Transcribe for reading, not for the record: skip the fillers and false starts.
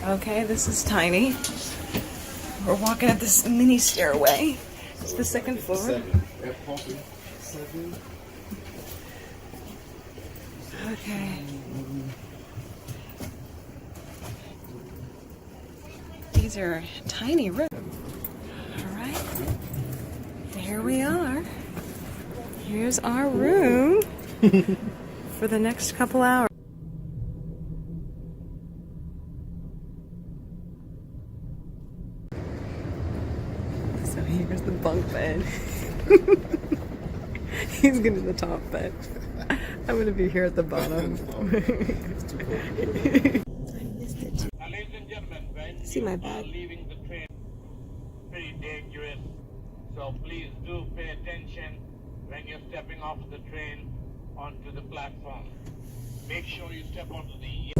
Okay, this is tiny. We're walking up this mini stairway. It's the second floor. Okay. These are tiny rooms. All right. Here we are. Here's our room for the next couple hours. So here's the bunk bed. He's going to the top bed. I'm going to be here at the bottom. I missed it too. Ladies and gentlemen, when See my you bag. are leaving the train, very dangerous. So please do pay attention when you're stepping off the train onto the platform. Make sure you step onto the